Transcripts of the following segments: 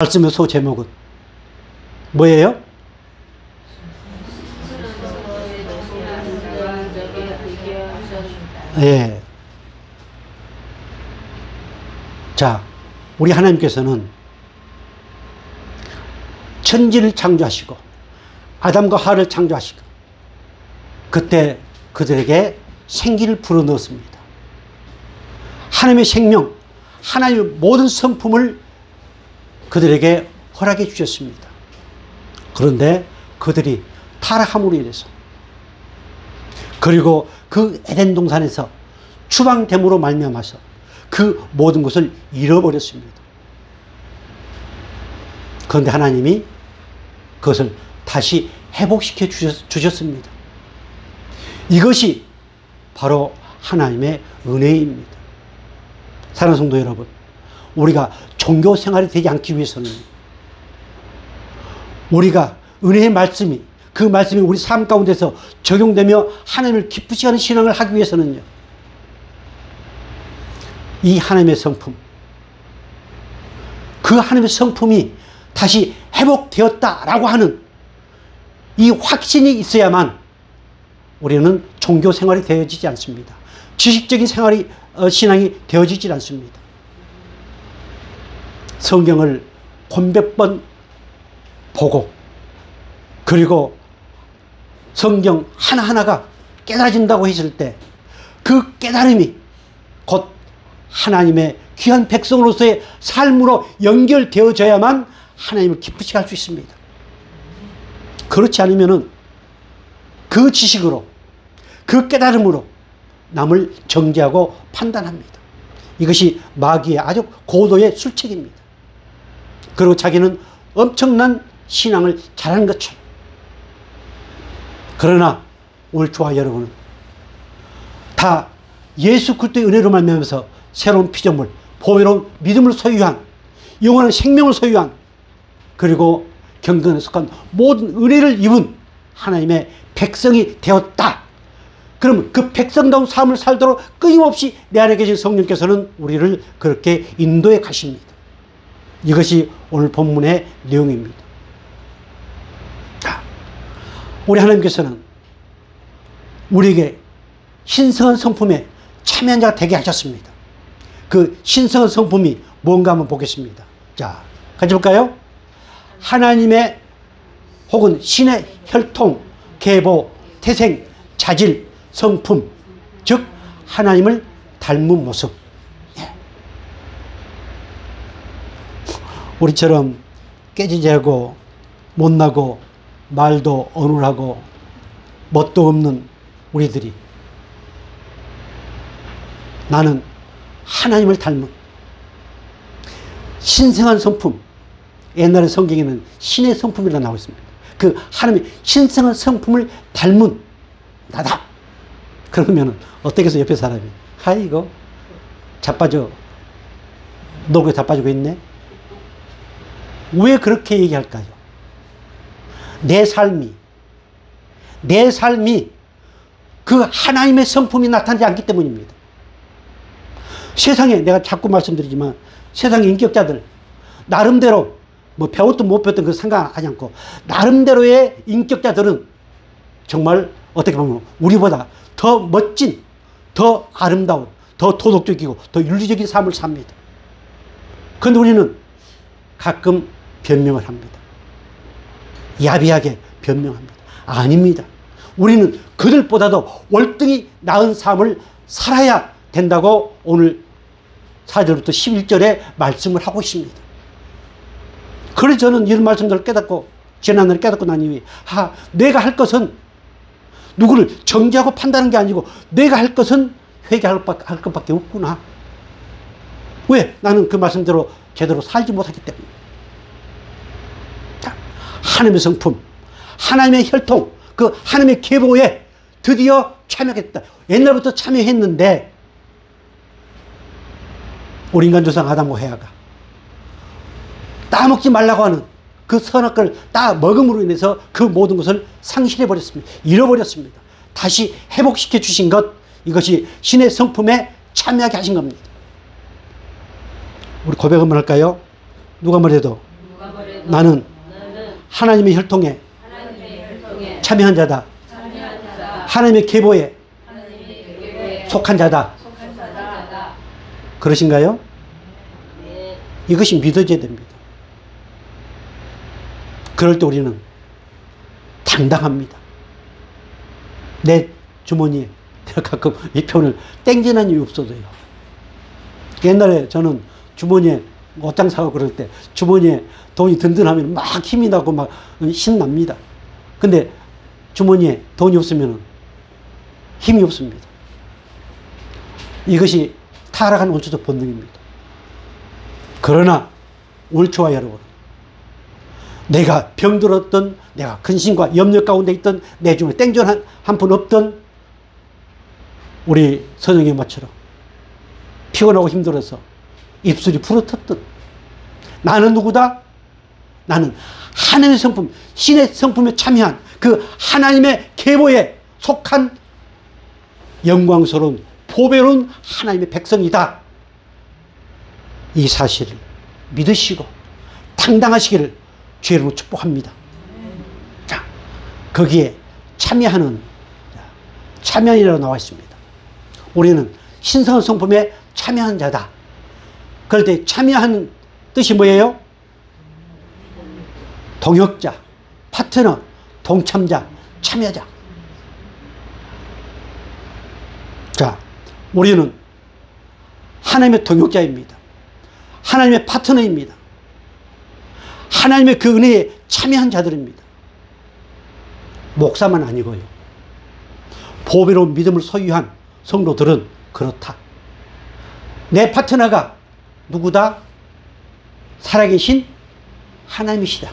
말씀의 소 제목은 뭐예요? 예. 자, 우리 하나님께서는 천지를 창조하시고 아담과 하와를 창조하시고 그때 그들에게 생기를 불어넣었습니다. 하나님의 생명, 하나님의 모든 성품을 그들에게 허락해 주셨습니다. 그런데 그들이 타락함으로 인해서 그리고 그 에덴 동산에서 추방됨으로 말미암아서 그 모든 것을 잃어버렸습니다. 그런데 하나님이 그것을 다시 회복시켜 주셨습니다. 이것이 바로 하나님의 은혜입니다. 사랑하는 성도 여러분, 우리가 종교 생활이 되지 않기 위해서는 우리가 은혜의 말씀이 그 말씀이 우리 삶 가운데서 적용되며 하나님을 기쁘시게 하는 신앙을 하기 위해서는요, 이 하나님의 성품, 그 하나님의 성품이 다시 회복되었다라고 하는 이 확신이 있어야만 우리는 종교 생활이 되어지지 않습니다. 지식적인 생활이 신앙이 되어지지 않습니다. 성경을 몇백 번 보고 그리고 성경 하나하나가 깨달아진다고 했을 때 그 깨달음이 곧 하나님의 귀한 백성으로서의 삶으로 연결되어져야만 하나님을 기쁘시게 할 수 있습니다. 그렇지 않으면은 그 지식으로 그 깨달음으로 남을 정죄하고 판단합니다. 이것이 마귀의 아주 고도의 술책입니다. 그리고 자기는 엄청난 신앙을 잘하는 것처럼. 그러나 오늘 저와 여러분은 다 예수 그리스도의 은혜로 말미암아서 새로운 피조물, 보배로운 믿음을 소유한, 영원한 생명을 소유한, 그리고 경건에 속한 모든 은혜를 입은 하나님의 백성이 되었다. 그럼 그 백성다운 삶을 살도록 끊임없이 내 안에 계신 성령께서는 우리를 그렇게 인도해 가십니다. 이것이 오늘 본문의 내용입니다. 자, 우리 하나님께서는 우리에게 신성한 성품에 참여한 자가 되게 하셨습니다. 그 신성한 성품이 뭔가 한번 보겠습니다. 자, 같이 볼까요? 하나님의 혹은 신의 혈통, 계보, 태생, 자질, 성품, 즉 하나님을 닮은 모습. 예. 우리처럼 깨지지하고 못나고 말도 어눌하고 멋도 없는 우리들이 나는 하나님을 닮은 신성한 성품, 옛날의 성경에는 신의 성품이라고 나오고 있습니다. 그 하나님의 신성한 성품을 닮은 나다. 그러면 어떻겠어? 옆에 사람이 아이고 자빠져, 녹에 자빠지고 있네. 왜 그렇게 얘기할까요? 내 삶이 그 하나님의 성품이 나타나지 않기 때문입니다. 세상에, 내가 자꾸 말씀드리지만 세상의 인격자들 나름대로 뭐 배웠든 못 배웠든 그 상관하지 않고 나름대로의 인격자들은 정말 어떻게 보면 우리보다 더 멋진, 더 아름다운, 더 도덕적이고 더 윤리적인 삶을 삽니다. 그런데 우리는 가끔 변명을 합니다. 야비하게 변명합니다. 아닙니다. 우리는 그들보다도 월등히 나은 삶을 살아야 된다고 오늘 4절부터 11절에 말씀을 하고 있습니다. 그래서 저는 이런 말씀들을 깨닫고 지난날에 깨닫고 난 이후에 내가 할 것은 누구를 정죄하고 판단하는 게 아니고 내가 할 것은 회개할 것밖에 없구나. 왜? 나는 그 말씀대로 제대로 살지 못하기 때문에. 하나님의 성품, 하나님의 혈통, 그 하나님의 계보에 드디어 참여했다. 옛날부터 참여했는데 우리 인간 조상 아담과 해아가 따먹지 말라고 하는 그 선악과를 따 먹음으로 인해서 그 모든 것을 상실해 버렸습니다. 잃어버렸습니다. 다시 회복시켜 주신 것, 이것이 신의 성품에 참여하게 하신 겁니다. 우리 고백 한번 할까요? 누가 말해도 나는 하나님의 혈통에 참여한 자다. 하나님의 계보에 속한 자다. 그러신가요? 이것이 믿어져야 됩니다. 그럴 때 우리는 당당합니다. 내 주머니에 내가 가끔 이 표현을 땡기는 일이 없어도요. 옛날에 저는 주머니에 옷장 사고 그럴 때 주머니에 돈이 든든하면 막 힘이 나고 막 신납니다. 근데 주머니에 돈이 없으면 힘이 없습니다. 이것이 타락한 원초적 본능입니다. 그러나 옳지와 여러분, 내가 병들었던, 내가 근심과 염려 가운데 있던, 내 주머니에 땡전 한 푼 없던 우리 선영의 모처럼 피곤하고 힘들어서 입술이 부르텄던 나는 누구다? 나는 하나님의 성품, 신의 성품에 참여한 그 하나님의 계보에 속한 영광스러운 보배로운 하나님의 백성이다. 이 사실을 믿으시고 당당하시기를 주의 이름으로 축복합니다. 자, 거기에 참여인이라고 나와 있습니다. 우리는 신성한 성품에 참여한 자다. 그럴 때 참여하는 뜻이 뭐예요? 동역자, 파트너, 동참자, 참여자. 자, 우리는 하나님의 동역자입니다. 하나님의 파트너입니다. 하나님의 그 은혜에 참여한 자들입니다. 목사만 아니고요. 보배로운 믿음을 소유한 성도들은 그렇다. 내 파트너가 누구다? 살아계신 하나님이시다.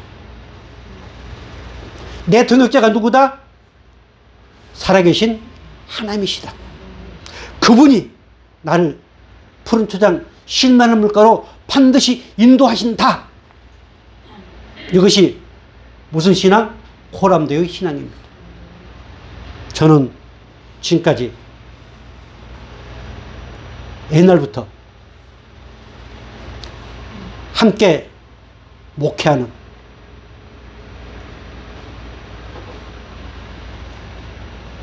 내 동역자가 누구다? 살아계신 하나님이시다. 그분이 나를 푸른 초장 신나는 물가로 반드시 인도하신다. 이것이 무슨 신앙? 호람되의 신앙입니다. 저는 지금까지 옛날부터 함께 목회하는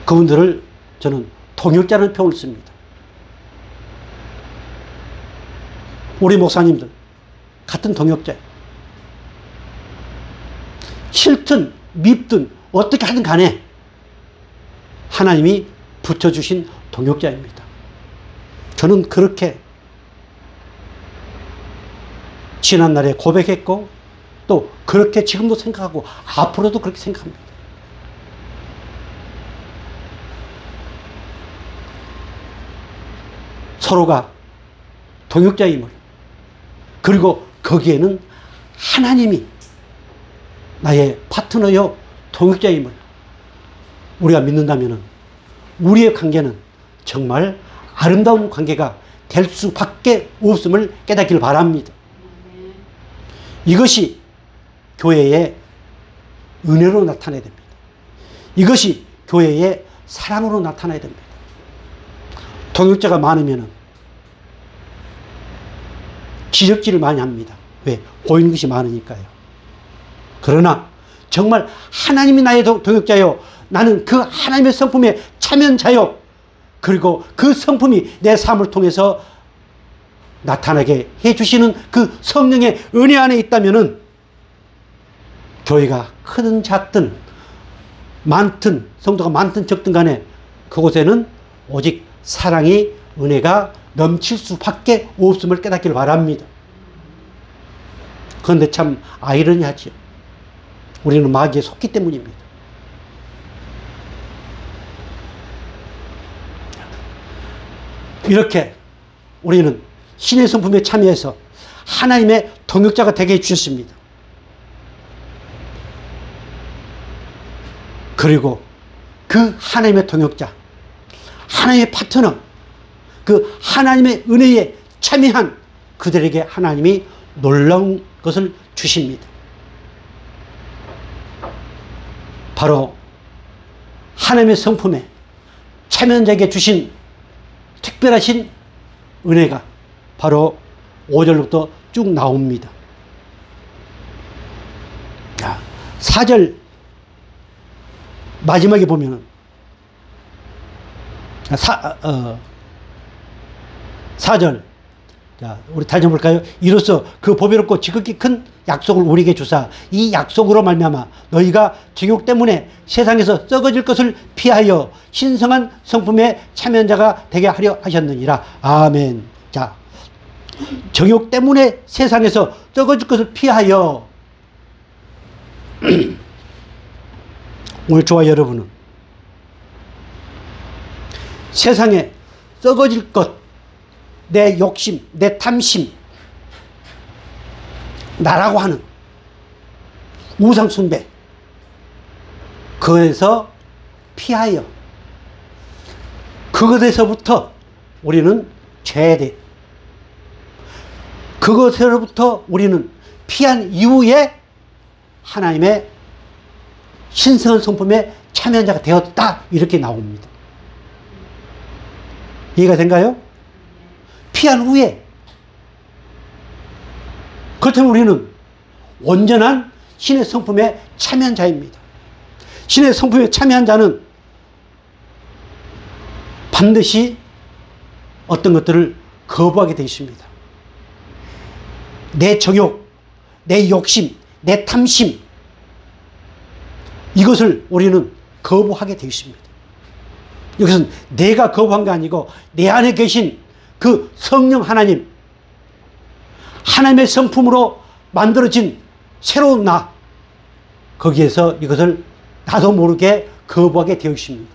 그분들을 저는 동역자라는 표현을 씁니다. 우리 목사님들 같은 동역자예요. 싫든 밉든 어떻게 하든 간에 하나님이 붙여주신 동역자입니다. 저는 그렇게 지난날에 고백했고 또 그렇게 지금도 생각하고 앞으로도 그렇게 생각합니다. 서로가 동역자임을, 그리고 거기에는 하나님이 나의 파트너요 동역자임을 우리가 믿는다면 우리의 관계는 정말 아름다운 관계가 될 수밖에 없음을 깨닫기를 바랍니다. 이것이 교회의 은혜로 나타나야 됩니다. 이것이 교회의 사랑으로 나타나야 됩니다. 동역자가 많으면 지적질을 많이 합니다. 왜? 보이는 것이 많으니까요. 그러나 정말 하나님이 나의 동역자요, 나는 그 하나님의 성품에 참여자요, 그리고 그 성품이 내 삶을 통해서 나타나게 해주시는 그 성령의 은혜 안에 있다면 교회가 크든 작든 많든 성도가 많든 적든 간에 그곳에는 오직 사랑이, 은혜가 넘칠 수밖에 없음을 깨닫기를 바랍니다. 그런데 참 아이러니하죠. 우리는 마귀에 속기 때문입니다. 이렇게 우리는 신의 성품에 참여해서 하나님의 동역자가 되게 해주셨습니다. 그리고 그 하나님의 동역자, 하나님의 파트너, 그 하나님의 은혜에 참여한 그들에게 하나님이 놀라운 것을 주십니다. 바로 하나님의 성품에 참여한 자에게 주신 특별하신 은혜가 바로 5절부터 쭉 나옵니다. 4절 마지막에 보면은 4절. 자, 우리 다시 한번 볼까요? 이로써 그 보배롭고 지극히 큰 약속을 우리에게 주사 이 약속으로 말미암아 너희가 정욕 때문에 세상에서 썩어질 것을 피하여 신성한 성품에 참여한 자가 되게 하려 하셨느니라. 아멘. 자, 정욕 때문에 세상에서 썩어질 것을 피하여 오늘 저와 여러분은 세상에 썩어질 것, 내 욕심, 내 탐심, 나라고 하는 우상숭배, 그것에서 피하여 그것에서부터 우리는 제대, 그것으로부터 우리는 피한 이후에 하나님의 신성한 성품에 참여한 자가 되었다, 이렇게 나옵니다. 이해가 된가요? 피한 후에. 그렇다면 우리는 온전한 신의 성품에 참여한 자입니다. 신의 성품에 참여한 자는 반드시 어떤 것들을 거부하게 되어 있습니다. 내 정욕, 내 욕심, 내 탐심, 이것을 우리는 거부하게 되어 있습니다. 이것은 내가 거부한 게 아니고 내 안에 계신 그 성령 하나님, 하나님의 성품으로 만들어진 새로운 나, 거기에서 이것을 나도 모르게 거부하게 되어 있습니다.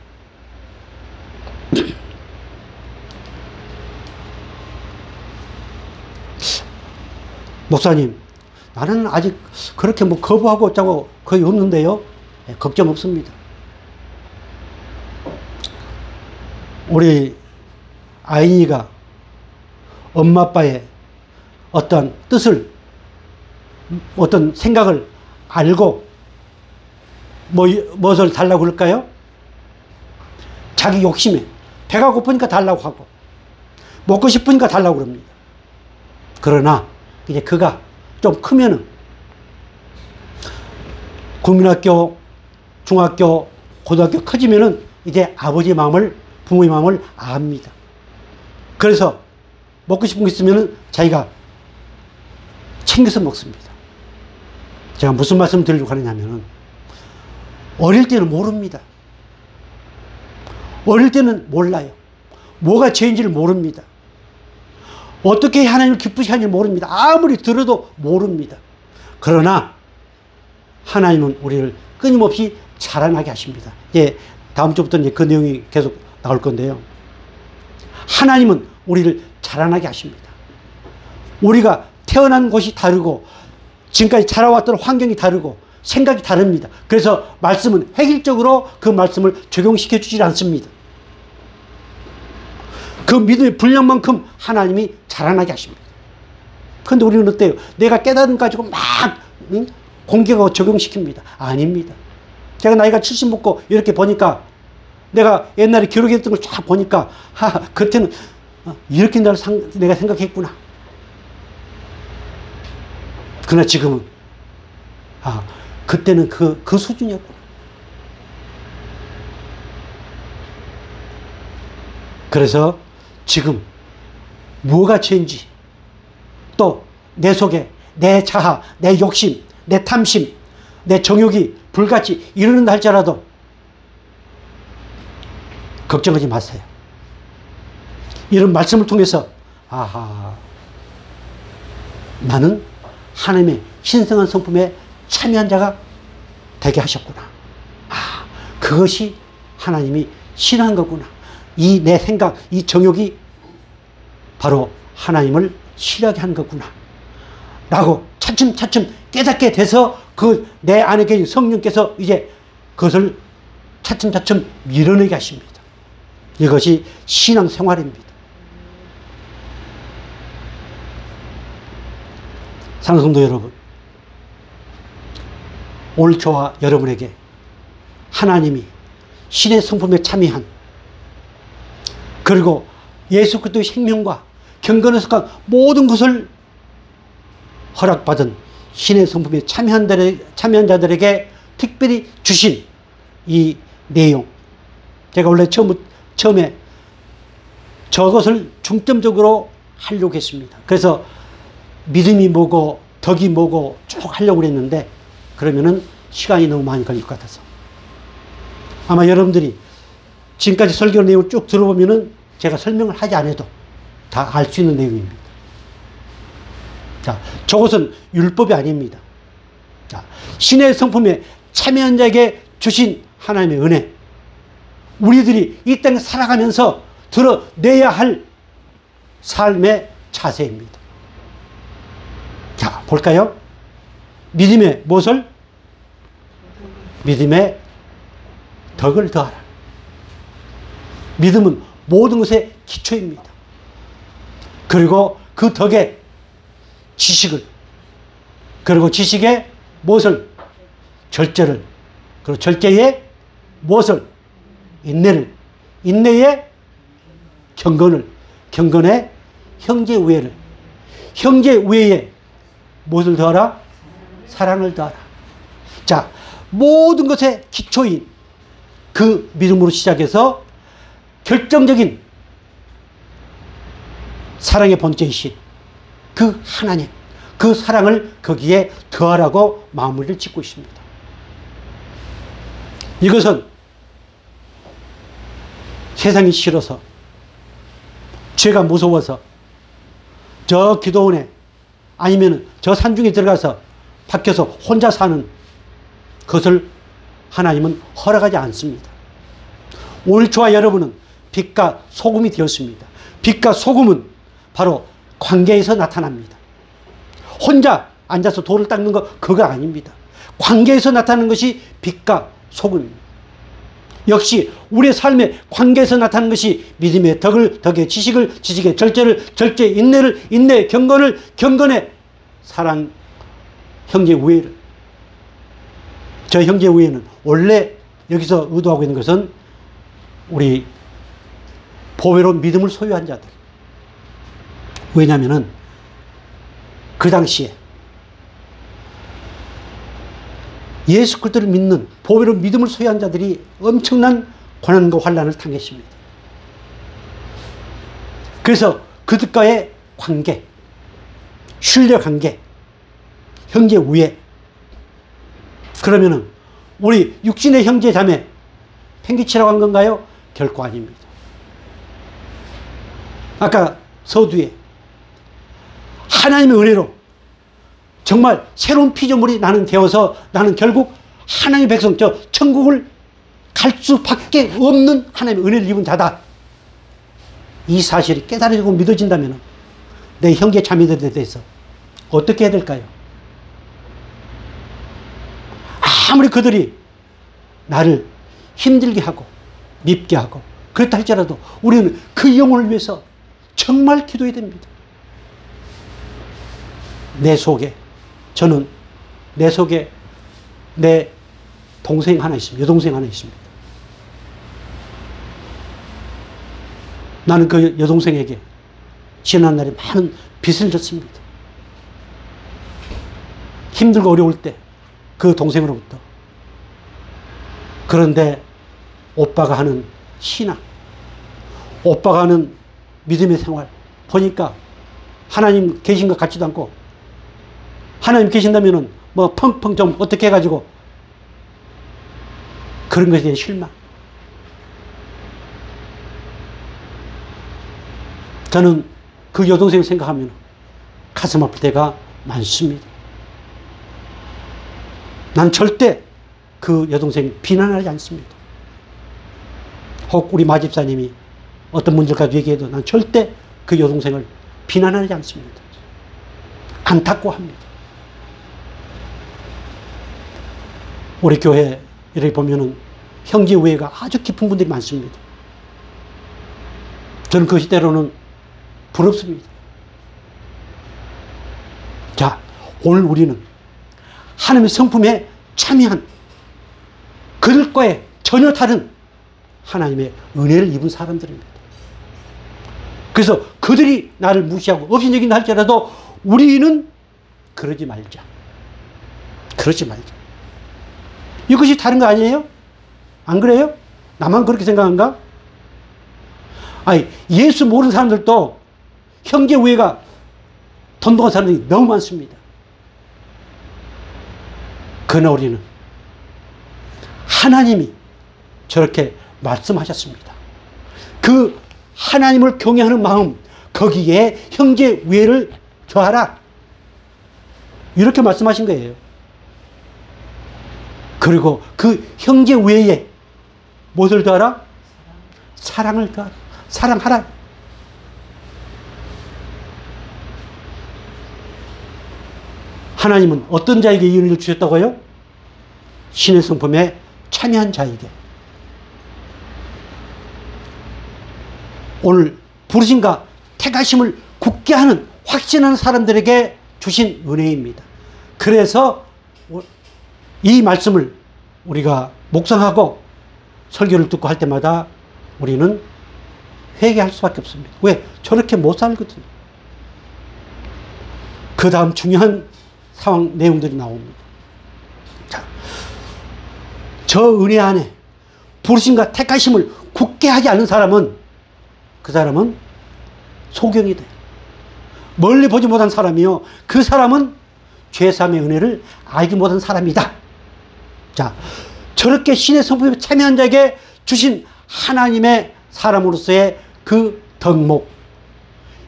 목사님, 나는 아직 그렇게 뭐 거부하고 어쩌고 거의 없는데요. 네, 걱정 없습니다. 우리 아이니가 엄마 아빠의 어떤 뜻을, 어떤 생각을 알고 무엇을 달라고 그럴까요? 자기 욕심에 배가 고프니까 달라고 하고 먹고 싶으니까 달라고 그럽니다. 그러나 이제 그가 좀 크면은 국민학교, 중학교, 고등학교 커지면은 이제 아버지 마음을, 부모의 마음을 압니다. 그래서 먹고 싶은 거 있으면은 자기가 챙겨서 먹습니다. 제가 무슨 말씀 드리려고 하느냐면은 어릴 때는 모릅니다. 어릴 때는 몰라요. 뭐가 죄인지를 모릅니다. 어떻게 하나님을 기쁘시게 하는지 모릅니다. 아무리 들어도 모릅니다. 그러나 하나님은 우리를 끊임없이 자라나게 하십니다. 이제 다음 주부터 이제 그 내용이 계속 나올 건데요. 하나님은 우리를 자라나게 하십니다. 우리가 태어난 곳이 다르고 지금까지 자라왔던 환경이 다르고 생각이 다릅니다. 그래서 말씀은 획일적으로 그 말씀을 적용시켜 주지 않습니다. 그 믿음의 분량만큼 하나님이 자라나게 하십니다. 그런데 우리는 어때요? 내가 깨달음 가지고 막 공격하고 적용시킵니다. 아닙니다. 제가 나이가 70 먹고 이렇게 보니까 내가 옛날에 기록했던 걸 쫙 보니까 그때는 이렇게 내가 생각했구나. 그러나 지금은 그때는 그 수준이었구나. 그래서 지금 뭐가 죄인지, 또 내 속에 내 자아, 내 욕심, 내 탐심, 내 정욕이 불같이 일어난다 할지라도 걱정하지 마세요. 이런 말씀을 통해서 나는 하나님의 신성한 성품에 참여한 자가 되게 하셨구나. 그것이 하나님이 싫어한 거구나. 이 내 생각, 이 정욕이 바로 하나님을 싫어하게 한 거구나. 라고 차츰차츰 깨닫게 돼서 그 내 안에 계신 성령께서 이제 그것을 차츰차츰 밀어내게 하십니다. 이것이 신앙생활입니다. 사랑하는 성도 여러분, 오늘 저와 여러분에게 하나님이 신의 성품에 참여한, 그리고 예수 그리스도의 생명과 경건에 속한 모든 것을 허락받은 신의 성품에 참여한 자들에게 특별히 주신 이 내용. 제가 원래 처음에 저것을 중점적으로 하려고 했습니다. 그래서 믿음이 뭐고 덕이 뭐고 쭉 하려고 했는데 그러면은 시간이 너무 많이 걸릴 것 같아서 아마 여러분들이 지금까지 설교 내용을 쭉 들어보면은 제가 설명을 하지 않아도 다 알 수 있는 내용입니다. 자, 저것은 율법이 아닙니다. 자, 신의 성품에 참여한 자에게 주신 하나님의 은혜. 우리들이 이 땅에 살아가면서 드러내야 할 삶의 자세입니다. 자, 볼까요? 믿음의 무엇을? 믿음의 덕을 더하라. 믿음은 모든 것의 기초입니다. 그리고 그 덕에 지식을, 그리고 지식에 무엇을? 절제를, 그리고 절제에 무엇을? 인내를, 인내에 경건을, 경건에 형제우애를, 형제우애에 무엇을 더하라? 사랑을 더하라. 자, 모든 것의 기초인 그 믿음으로 시작해서 결정적인 사랑의 본체이신 그 하나님, 그 사랑을 거기에 더하라고 마무리를 짓고 있습니다. 이것은 세상이 싫어서, 죄가 무서워서 저 기도원에 아니면 저 산중에 들어가서 밖에서 혼자 사는 것을 하나님은 허락하지 않습니다. 오늘 저와 여러분은 빛과 소금이 되었습니다. 빛과 소금은 바로 관계에서 나타납니다. 혼자 앉아서 돌을 닦는 거 그거 아닙니다. 관계에서 나타나는 것이 빛과 소금입니다. 역시 우리의 삶의 관계에서 나타나는 것이 믿음의 덕을, 덕의 지식을, 지식의 절제를, 절제의 인내를, 인내의 경건을, 경건의 사랑, 형제 우애를. 저 형제 우애는 원래 여기서 의도하고 있는 것은 우리 보배로운 믿음을 소유한 자들. 왜냐하면은 그 당시에 예수 그리스도를 믿는 보배로운 믿음을 소유한 자들이 엄청난 고난과 환난을 당했습니다. 그래서 그들과의 관계, 신뢰 관계, 형제 우애. 그러면은 우리 육신의 형제 자매 팽개치라고 한 건가요? 결코 아닙니다. 아까 서두에 하나님의 은혜로 정말 새로운 피조물이 나는 되어서 나는 결국 하나님의 백성, 저 천국을 갈 수밖에 없는 하나님의 은혜를 입은 자다. 이 사실이 깨달아지고 믿어진다면 내 형제 자매들에 대해서 어떻게 해야 될까요? 아무리 그들이 나를 힘들게 하고 밉게 하고 그렇다 할지라도 우리는 그 영혼을 위해서 정말 기도해야 됩니다. 내 속에, 저는 내 속에 내 동생 하나 있습니다. 여동생 하나 있습니다. 나는 그 여동생에게 지난날에 많은 빚을 졌습니다. 힘들고 어려울 때 그 동생으로부터. 그런데 오빠가 하는 신앙, 오빠가 하는 믿음의 생활 보니까 하나님 계신 것 같지도 않고, 하나님 계신다면은 뭐 펑펑 좀 어떻게 해가지고 그런 것에 대한 실망. 저는 그 여동생을 생각하면 가슴 아플 때가 많습니다. 난 절대 그 여동생 비난하지 않습니다. 혹 우리 마집사님이 어떤 분들까지 얘기해도 난 절대 그 여동생을 비난하지 않습니다. 안타까워 합니다. 우리 교회 이렇게 보면은 형제 우애가 아주 깊은 분들이 많습니다. 저는 그것이 때로는 부럽습니다. 자, 오늘 우리는 하나님의 성품에 참여한 그들과의 전혀 다른 하나님의 은혜를 입은 사람들입니다. 그래서 그들이 나를 무시하고 업신여긴다 할지라도 우리는 그러지 말자. 그러지 말자. 이것이 다른 거 아니에요? 안 그래요? 나만 그렇게 생각한가? 아니, 예수 모르는 사람들도 형제 우애가 돈독한 사람들이 너무 많습니다. 그러나 우리는 하나님이 저렇게 말씀하셨습니다. 그 하나님을 경외하는 마음, 거기에 형제 우애를 더하라. 이렇게 말씀하신 거예요. 그리고 그 형제 우애에 무엇을 더하라? 사랑을 더하라. 사랑하라. 하나님은 어떤 자에게 이 은혜를 주셨다고요? 신의 성품에 참여한 자에게. 오늘 부르심과 택하심을 굳게 하는 확신하는 사람들에게 주신 은혜입니다. 그래서 이 말씀을 우리가 묵상하고 설교를 듣고 할 때마다 우리는 회개할 수밖에 없습니다. 왜? 저렇게 못 살거든요. 그 다음 중요한 상황 내용들이 나옵니다. 자, 저 은혜 안에 부르심과 택하심을 굳게 하지 않는 사람은, 그 사람은 소경이 돼요. 멀리 보지 못한 사람이요, 그 사람은 죄사함의 은혜를 알지 못한 사람이다. 자, 저렇게 신의 성품에 참여한 자에게 주신 하나님의 사람으로서의 그 덕목,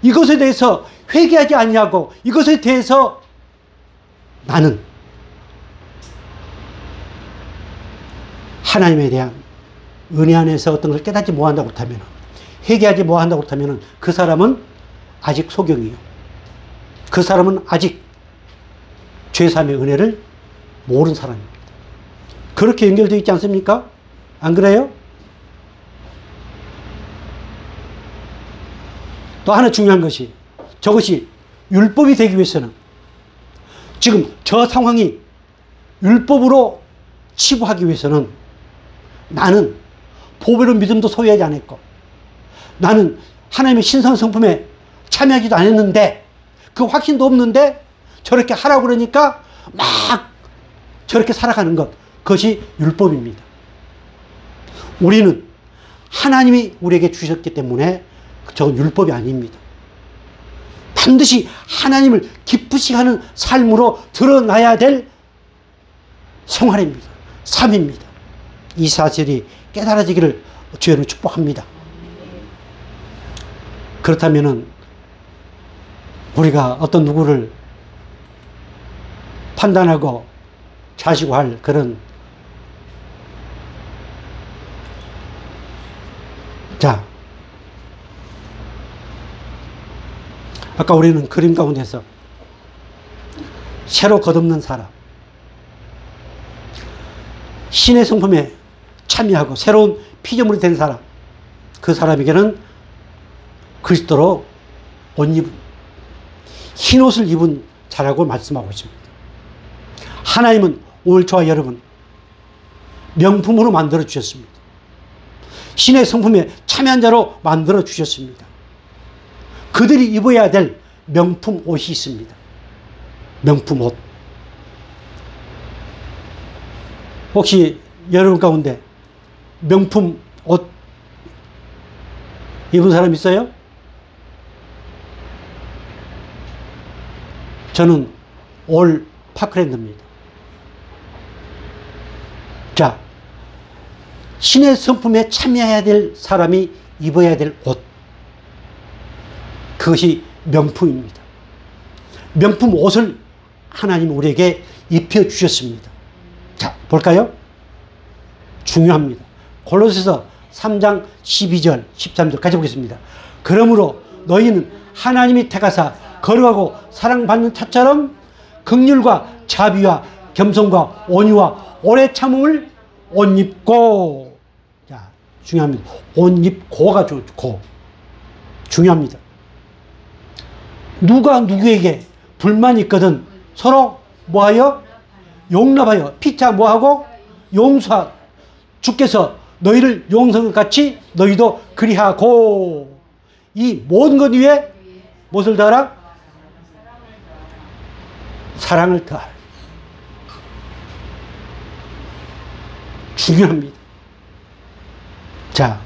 이것에 대해서 회개하지 않냐고, 이것에 대해서 나는 하나님에 대한 은혜 안에서 어떤 걸 깨닫지 못한다고 그렇다면, 회개하지 못한다고 그렇다면 그 사람은 아직 소경이요, 그 사람은 아직 죄사함의 은혜를 모르는 사람입니다. 그렇게 연결되어 있지 않습니까? 안 그래요? 또 하나 중요한 것이, 저것이 율법이 되기 위해서는, 지금 저 상황이 율법으로 치부하기 위해서는 나는 보배로 믿음도 소유하지 않았고, 나는 하나님의 신성 성품에 참여하지도 않았는데, 그 확신도 없는데 저렇게 하라고 그러니까 막 저렇게 살아가는 것, 그것이 율법입니다. 우리는 하나님이 우리에게 주셨기 때문에 저건 율법이 아닙니다. 반드시 하나님을 기쁘시게 하는 삶으로 드러나야 될 생활입니다. 삶입니다. 이 사실이 깨달아지기를 주여는 축복합니다. 그렇다면 우리가 어떤 누구를 판단하고 자시고 할 그런, 자, 아까 우리는 그림 가운데서 새로 거듭난 사람, 신의 성품에 참여하고 새로운 피조물이 된 사람, 그 사람에게는 그리스도로 옷 입은, 흰 옷을 입은 자라고 말씀하고 있습니다. 하나님은 오늘 저와 여러분 명품으로 만들어 주셨습니다. 신의 성품에 참여한 자로 만들어 주셨습니다. 그들이 입어야 될 명품 옷이 있습니다. 명품 옷. 혹시 여러분 가운데 명품 옷 입은 사람 있어요? 저는 올 파크랜드입니다. 자, 신의 성품에 참여해야 될 사람이 입어야 될 옷, 그것이 명품입니다. 명품 옷을 하나님 우리에게 입혀주셨습니다. 자, 볼까요? 중요합니다. 골로새서 3장 12절 13절 같이 보겠습니다. 그러므로 너희는 하나님이 택하사 거룩하고 사랑받는 자처럼 긍휼과 자비와 겸손과 온유와 오래 참음을 옷 입고, 자, 중요합니다. 옷 입고가 좋고 중요합니다. 누가 누구에게 불만이 있거든 서로 뭐하여? 용납하여. 피차 뭐하고? 용서. 주께서 너희를 용서한 것 같이 너희도 그리하고. 이 모든 것 위에 무엇을 더하라? 사랑을 더하라. 중요합니다. 자,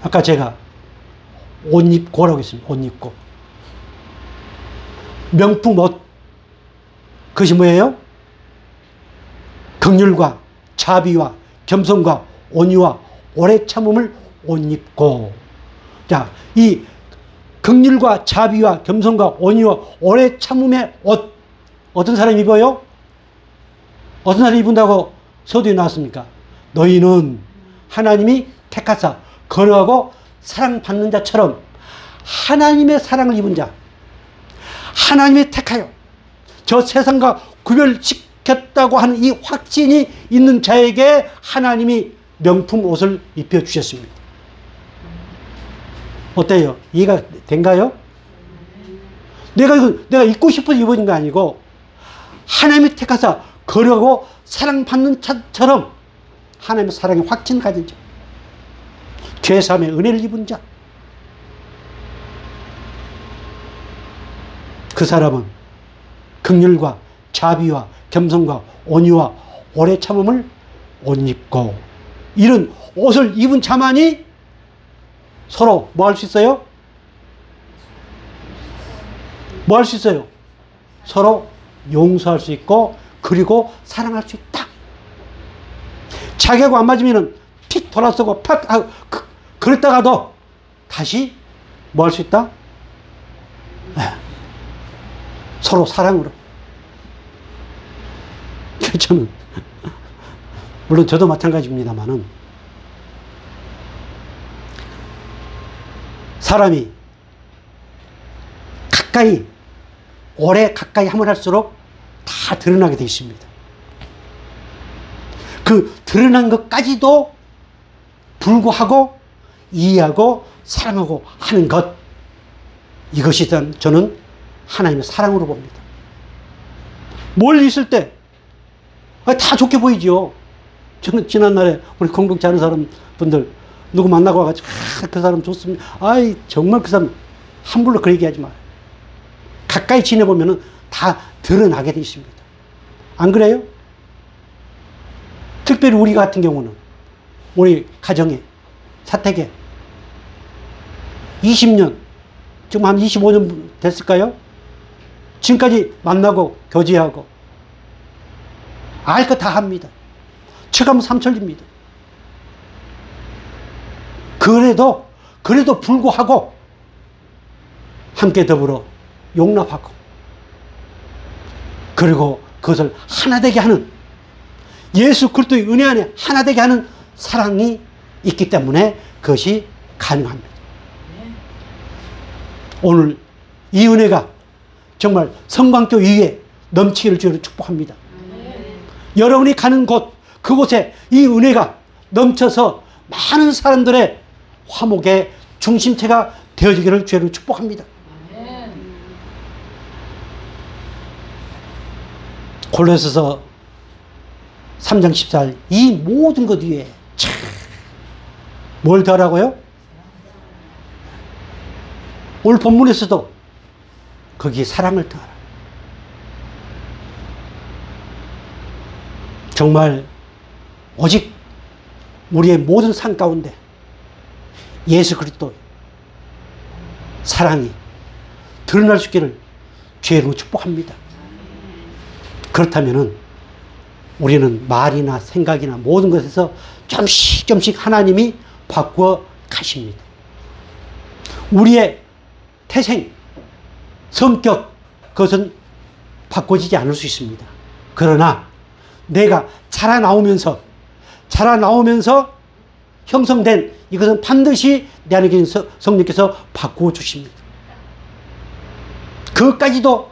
아까 제가 옷 입고라고 했습니다. 옷 입고. 명품 옷. 그것이 뭐예요? 긍휼과 자비와 겸손과 온유와 오래 참음을 옷 입고. 자, 이 긍휼과 자비와 겸손과 온유와 오래 참음의 옷, 어떤 사람이 입어요? 어떤 사람이 입은다고 서두에 나왔습니까? 너희는 하나님이 택하사 거룩하고 사랑받는 자처럼 하나님의 사랑을 입은 자, 하나님이 택하여 저 세상과 구별시켰다고 하는 이 확신이 있는 자에게 하나님이 명품 옷을 입혀주셨습니다. 어때요? 이해가 된가요? 내가 입고 싶어서 입어진 거 아니고 하나님이 택하사 거룩하고 사랑받는 자처럼 하나님의 사랑의 확신을 가진 자, 죄사함의 은혜를 입은 자, 그 사람은 긍휼과 자비와 겸손과 온유와 오래 참음을 옷 입고, 이런 옷을 입은 자만이 서로 뭐 할 수 있어요? 뭐 할 수 있어요? 서로 용서할 수 있고 그리고 사랑할 수 있다. 자기하고 안 맞으면 픽 돌아서고 팍 하고 그랬다가도 다시 뭐 할 수 있다? 네. 서로 사랑으로. 저는 물론 저도 마찬가지입니다만은 사람이 가까이 오래 가까이 하면 할수록 다 드러나게 되어 있습니다. 그 드러난 것까지도 불구하고 이해하고 사랑하고 하는 것, 이것이 저는 하나님의 사랑으로 봅니다. 멀리 있을 때 다 좋게 보이죠. 저는 지난날에 우리 공동체 하는 사람분들 누구 만나고 와가지고 그 사람 좋습니다. 아이 정말 그 사람 함부로 그 얘기하지 마요. 가까이 지내보면 다 드러나게 되어 있습니다. 안 그래요? 특별히 우리 같은 경우는 우리 가정에 사택에 20년, 지금 한 25년 됐을까요? 지금까지 만나고 교제하고 알 것 다 합니다. 체감 삼천리입니다. 그래도 불구하고 함께 더불어 용납하고 그리고 그것을 하나 되게 하는, 예수 그리스도의 은혜 안에 하나 되게 하는 사랑이 있기 때문에 그것이 가능합니다. 오늘 이 은혜가 정말 성광교 위에 넘치기를 주로 축복합니다. 여러분이 가는 곳, 그곳에 이 은혜가 넘쳐서 많은 사람들의 화목의 중심체가 되어지기를 주로 축복합니다. 골로새서 3장 14절, 이 모든 것 위에 뭘 더하라고요? 오늘 본문에서도 거기에 사랑을 더하라. 정말 오직 우리의 모든 삶 가운데 예수 그리스도의 사랑이 드러날 수 있기를 주의로 축복합니다. 그렇다면 우리는 말이나 생각이나 모든 것에서 조금씩 하나님이 바꾸어 가십니다. 우리의 태생, 성격, 그것은 바꿔지지 않을 수 있습니다. 그러나 내가 자라나오면서 형성된 이것은 반드시 내 안에 계신 성령께서 바꾸어 주십니다. 그것까지도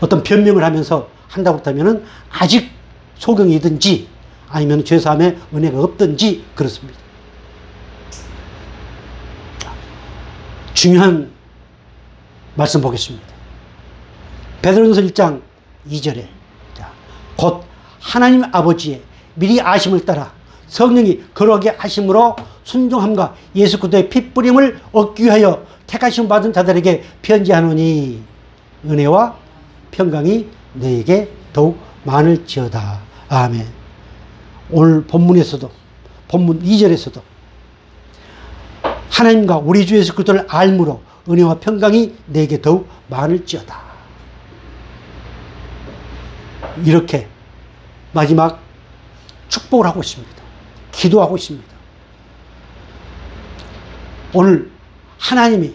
어떤 변명을 하면서 한다고 그렇다면 아직 소경이든지 아니면 죄사함의 은혜가 없든지 그렇습니다. 중요한 말씀 보겠습니다. 베드로전서 1장 2절에 곧 하나님 아버지의 미리 아심을 따라 성령이 거룩하게 하심으로 순종함과 예수 그리스도의 피 뿌림을 얻기 위하여 택하심 받은 자들에게 편지하노니 은혜와 평강이 너에게 더욱 많을지어다. 아멘. 오늘 본문에서도, 본문 2절에서도 하나님과 우리 주 예수 그리스도를 알므로 은혜와 평강이 내게 더욱 많을지어다. 이렇게 마지막 축복을 하고 있습니다. 기도하고 있습니다. 오늘 하나님이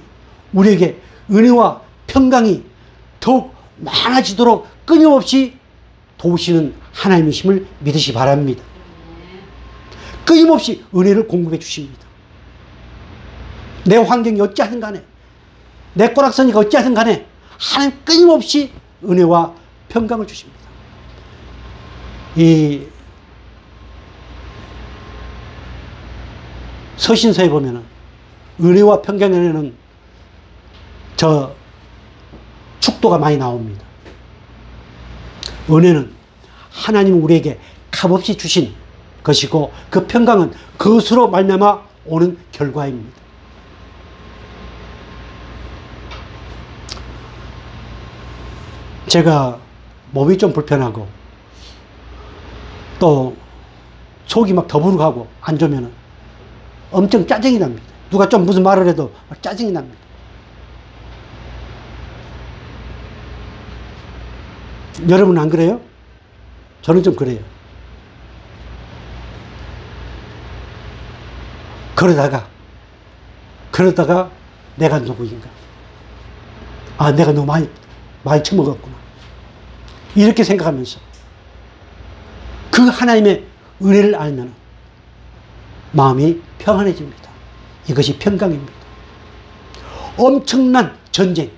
우리에게 은혜와 평강이 더욱 많아지도록 끊임없이 도우시는 하나님이심을 믿으시 바랍니다. 끊임없이 은혜를 공급해 주십니다. 내 환경이 어찌하든 간에, 내 꼬락서니가 어찌하든 간에 하나님 끊임없이 은혜와 평강을 주십니다. 이 서신서에 보면은 은혜와 평강에는 저 축도가 많이 나옵니다. 은혜는 하나님 우리에게 값없이 주신 것이고, 그 평강은 그것으로 말미암아 오는 결과입니다. 제가 몸이 좀 불편하고 또 속이 막 더부룩하고 안 좋으면 엄청 짜증이 납니다. 누가 좀 무슨 말을 해도 짜증이 납니다. 여러분은 안 그래요? 저는 좀 그래요. 그러다가 내가 누구인가? 아, 내가 너무 많이 처먹었구나. 이렇게 생각하면서 그 하나님의 은혜를 알면 마음이 평안해집니다. 이것이 평강입니다. 엄청난 전쟁.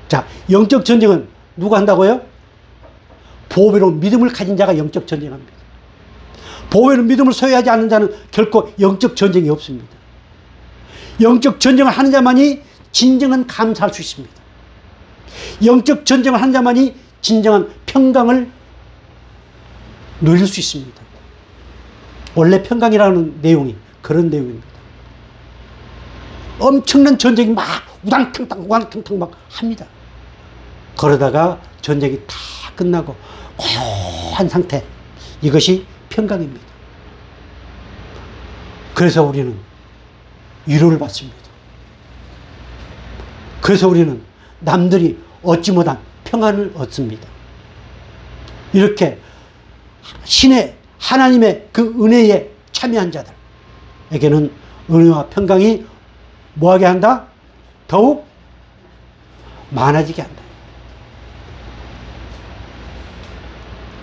자, 영적 전쟁은 누가 한다고요? 보배로운 믿음을 가진 자가 영적 전쟁합니다. 보배로운 믿음을 소유하지 않는 자는 결코 영적 전쟁이 없습니다. 영적 전쟁을 하는 자만이 진정한 감사할 수 있습니다. 영적 전쟁을 하는 자만이 진정한 평강을 누릴 수 있습니다. 원래 평강이라는 내용이 그런 내용입니다. 엄청난 전쟁이 막 우당탕탕 막 합니다. 그러다가 전쟁이 다 끝나고 고요한 상태, 이것이 평강입니다. 그래서 우리는 위로를 받습니다. 그래서 우리는 남들이 얻지 못한 평안을 얻습니다. 이렇게 하나님의 그 은혜에 참여한 자들에게는 은혜와 평강이 뭐하게 한다? 더욱 많아지게 한다.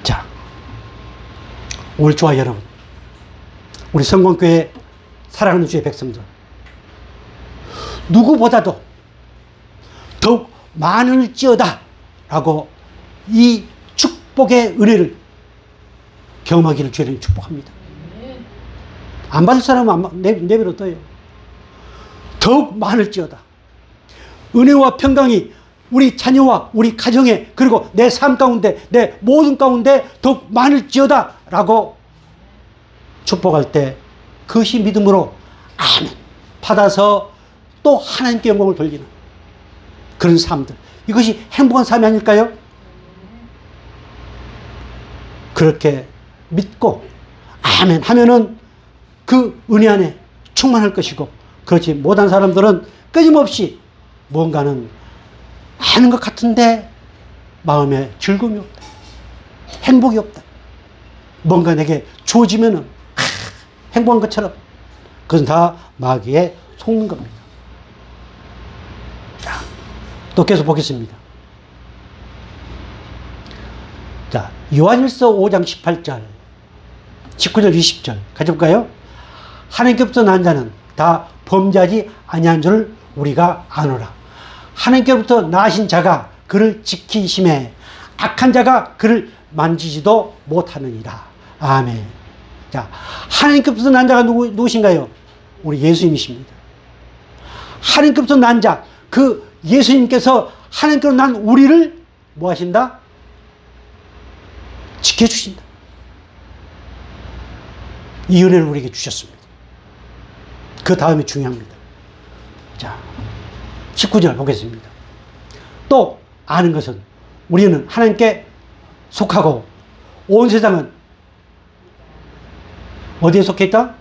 자, 오늘 좋아 여러분, 우리 성공교회 사랑하는 주의 백성들, 누구보다도 더욱 많을지어다 라고 이 축복의 은혜를 경험하기를 주님 축복합니다. 안 받을 사람은 내버려둬요. 더욱 많을지어다. 은혜와 평강이 우리 자녀와 우리 가정에, 그리고 내 삶 가운데, 내 모든 가운데 더욱 많을지어다 라고 축복할 때 그것이 믿음으로 아멘 받아서 또 하나님께 영광을 돌리는 그런 삶들, 이것이 행복한 삶이 아닐까요? 그렇게 믿고 아멘 하면은 그 은혜 안에 충만할 것이고, 그렇지 못한 사람들은 끊임없이 뭔가는 하는 것 같은데 마음에 즐거움이 없다, 행복이 없다, 뭔가 내게 주어지면은 행복한 것처럼, 그것은 다 마귀에 속는 겁니다. 자, 또 계속 보겠습니다. 자, 요한일서 5장 18절, 19절, 20절 같이 볼까요? 하나님께로부터 난 자는 다 범죄하지 아니한 줄 우리가 아노라. 하나님께로부터 나신 자가 그를 지키심에 악한 자가 그를 만지지도 못하느니라. 아멘. 자, 하나님께로부터 난 자가 누구신가요? 우리 예수님이십니다. 하나님께로부터 난 자, 그 예수님께서 하나님께로 난 우리를 뭐 하신다? 지켜주신다. 이 은혜를 우리에게 주셨습니다. 그 다음이 중요합니다. 자, 19절 보겠습니다. 또 아는 것은 우리는 하나님께 속하고 온 세상은 어디에 속했다?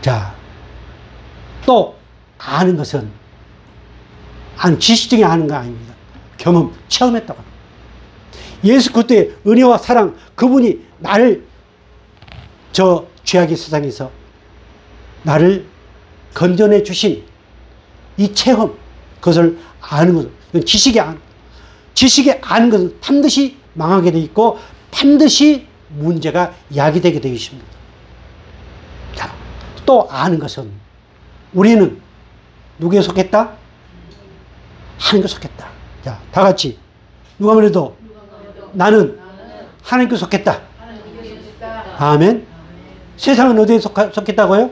자, 또 아는 것은 지식적인 아는 거 아닙니다. 경험, 체험했다고 합니다. 예수 그리스도의 은혜와 사랑, 그분이 나를 저 죄악의 세상에서 나를 건져내 주신 이 체험, 그것을 아는 것은 지식에 아는 것은 반드시 망하게 되어 있고 반드시 문제가 야기되게 되어 있습니다. 자, 또 아는 것은 우리는 누구에 속했다? 하나님께 속했다. 자, 다 같이 누가 말해도 나는 하나님께 속했다. 아멘. 세상은 어디에 속했다고요?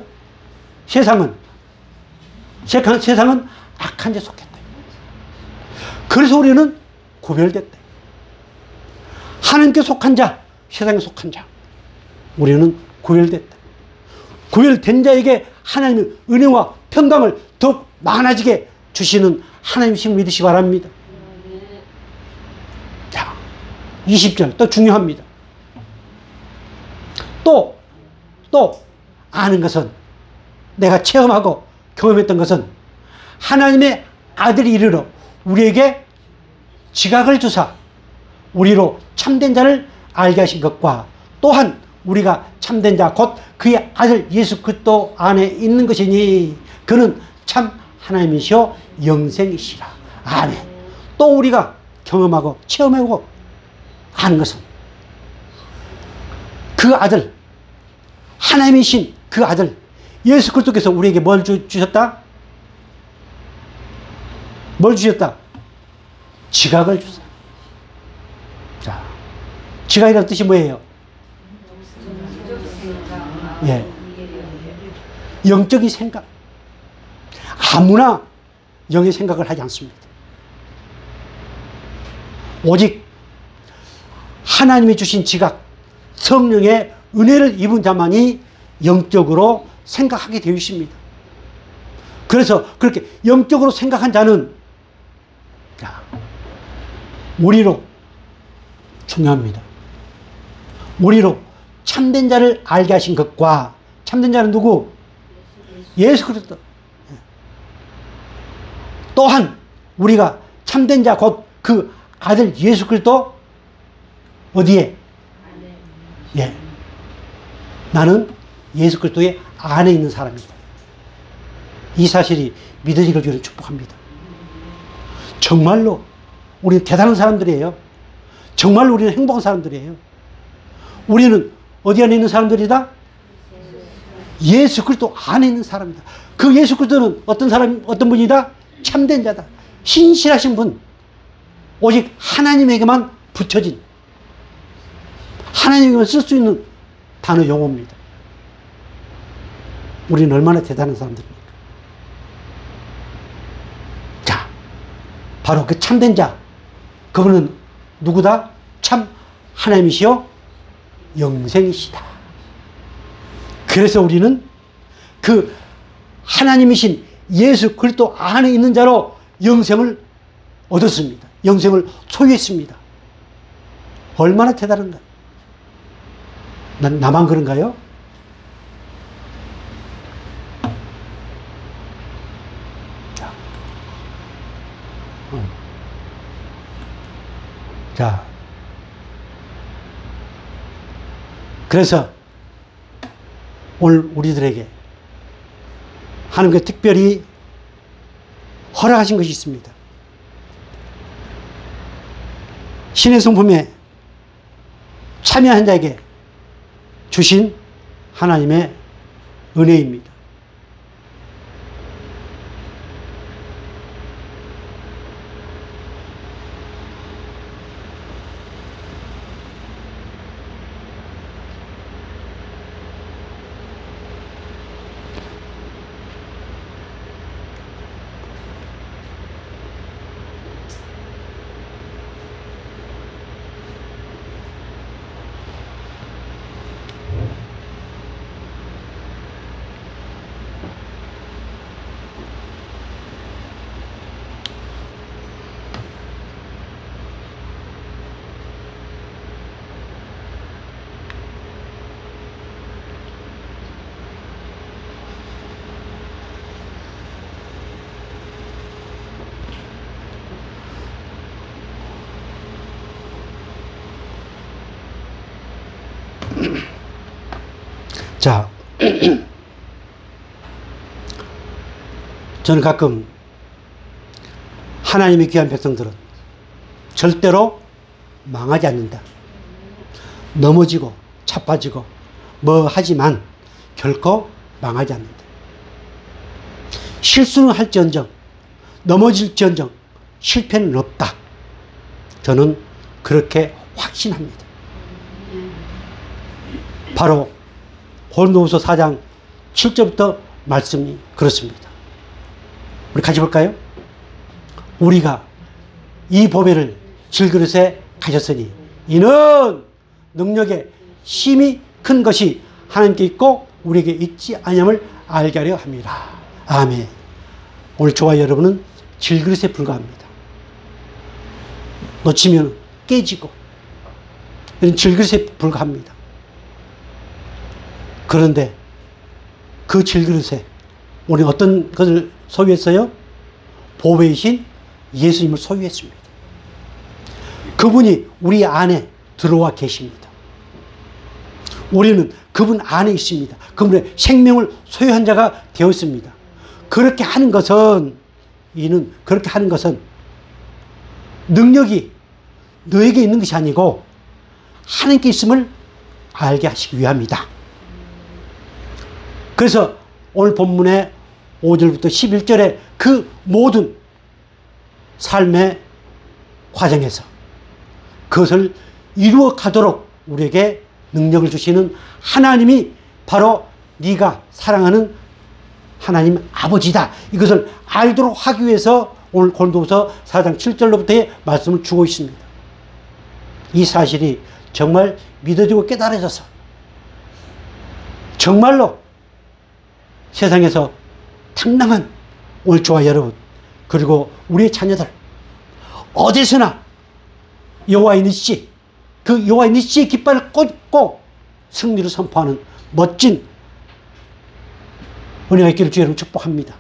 세상은 악한 데 속했다. 그래서 우리는 구별됐다. 하나님께 속한 자, 세상에 속한 자, 우리는 구별됐다. 구별된 자에게 하나님의 은혜와 평강을 더욱 많아지게 주시는 하나님이신 믿으시기 바랍니다. 자, 20절 또 중요합니다. 또 아는 것은, 내가 체험하고 경험했던 것은 하나님의 아들이 이르러 우리에게 지각을 주사 우리로 참된 자를 알게 하신 것과 또한 우리가 참된 자 곧 그의 아들 예수 그리스도 안에 있는 것이니 그는 참 하나님이시오 영생이시라. 아멘. 또 우리가 경험하고 체험하고 아는 것은 그 아들, 하나님이신 그 아들 예수 그리스도께서 우리에게 뭘 주셨다? 뭘 주셨다? 지각을 주셨다. 자, 지각이라는 뜻이 뭐예요? 예, 영적인 생각. 아무나 영의 생각을 하지 않습니다. 오직 하나님이 주신 지각, 성령의 은혜를 입은 자만이 영적으로 생각하게 되어 있습니다. 그래서 그렇게 영적으로 생각한 자는 우리로, 중요합니다, 우리로 참된 자를 알게 하신 것과, 참된 자는 누구? 예수 그리스도. 또한 우리가 참된 자 곧 그 아들 예수 그리스도 어디에? 예, 나는 예수 그리스도의 안에 있는 사람이다. 이 사실이 믿어지길 주는 축복합니다. 정말로 우리는 대단한 사람들이에요. 정말로 우리는 행복한 사람들이에요. 우리는 어디 안에 있는 사람들이다? 예수 그리스도 안에 있는 사람이다. 그 예수 그리스도는 어떤 분이다? 참된 자다. 신실하신 분. 오직 하나님에게만 붙여진, 하나님에게만 쓸 수 있는 단어 용어입니다. 우리는 얼마나 대단한 사람들입니까? 자, 바로 그 참된 자, 그분은 누구다? 참 하나님이시여 영생이시다. 그래서 우리는 그 하나님이신 예수 그리스도 안에 있는 자로 영생을 얻었습니다. 영생을 소유했습니다. 얼마나 대단한가? 나만 그런가요? 자, 그래서 오늘 우리들에게 하나님께서 특별히 허락하신 것이 있습니다. 신의 성품에 참여한 자에게 주신 하나님의 은혜입니다. 자, 저는 가끔 하나님의 귀한 백성들은 절대로 망하지 않는다. 넘어지고 자빠지고 뭐 하지만 결코 망하지 않는다. 실수는 할지언정, 넘어질지언정 실패는 없다. 저는 그렇게 확신합니다. 바로 고린도후서 4장 7절부터 말씀이 그렇습니다. 우리 같이 볼까요? 우리가 이 보배를 질그릇에 가졌으니 이는 능력의 힘이 큰 것이 하나님께 있고 우리에게 있지 아니함을 알게 하려 함이라. 아멘. 오늘 저와 여러분은 질그릇에 불과합니다. 놓치면 깨지고 이런 질그릇에 불과합니다. 그런데 그 질그릇에 우리 어떤 것을 소유했어요? 보배이신 예수님을 소유했습니다. 그분이 우리 안에 들어와 계십니다. 우리는 그분 안에 있습니다. 그분의 생명을 소유한 자가 되었습니다. 그렇게 하는 것은 능력이 너에게 있는 것이 아니고 하나님께 있음을 알게 하시기 위함이다. 그래서 오늘 본문의 5절부터 11절에 그 모든 삶의 과정에서 그것을 이루어 가도록 우리에게 능력을 주시는 하나님이 바로 네가 사랑하는 하나님 아버지다. 이것을 알도록 하기 위해서 오늘 고린도후서 4장 7절로부터의 말씀을 주고 있습니다. 이 사실이 정말 믿어지고 깨달아져서 정말로 세상에서 탕랑한 오늘 저와 여러분 그리고 우리의 자녀들 어디서나 여호와의 니시 그 여호와의 니시의 깃발을 꽂고 승리를 선포하는 멋진 은혜가 있기를 주의 이름으로 축복합니다.